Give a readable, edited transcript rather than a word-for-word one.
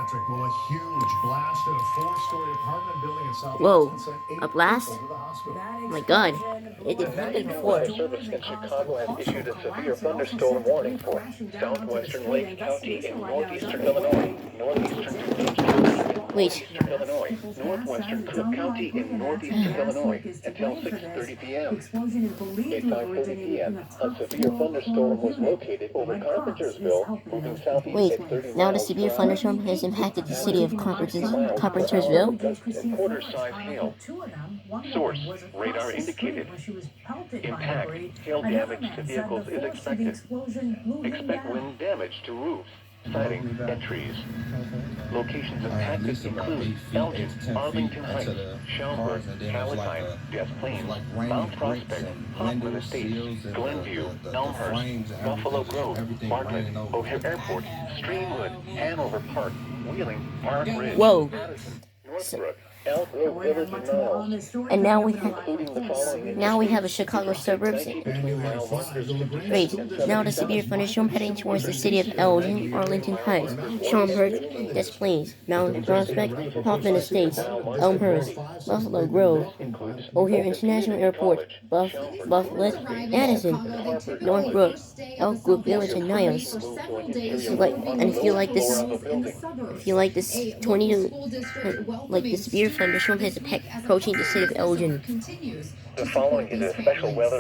Patrick. Well, a huge blast in a four-story apartment building in South Whoa, Addison sent 8 a blast? people to the hospital. Oh my god, it didn't happen before. Weather Service in Chicago has issued a severe thunderstorm warning for southwestern Lake County in northeastern Illinois, northeastern Wait, Illinois, northwestern Cook County in northeastern Illinois until 6:30 p.m. At 5:30 p.m., a severe thunderstorm was located over Carpentersville, moving southeast wait, at 30 now the miles severe per hour. thunderstorm has impacted the city of Carpentersville? And quarter-size hail. Source, radar indicated. Impact, hail damage to vehicles is expected. Expect wind damage to roofs, siding, and trees. Locations impacted include Elgin, Arlington Heights, Schaumburg, Palatine, Des Plaines, Mount Prospect, Hoffman Estates, Glenview, Elmhurst, Buffalo Grove, Bartlett, O'Hare Airport, Streamwood, Hanover Park, Wheeling, Park Ridge, Whoa. Addison, Northbrook, Elk Grove Village, and Niles. And now we have a Including Chicago suburbs. the Wait, now the severe thunderstorm heading towards the city of Elgin, Arlington Heights, Schaumburg, Des Plaines, Mount Prospect, Hoffman Estates, Elmhurst, Buffalo Grove, O'Hare International Airport, Bartlett, Addison, Northbrook, Elk Grove Village, and Niles. If you like this tornado, like the severe thunderstorm has approaching the city of Elgin. The following is a special weather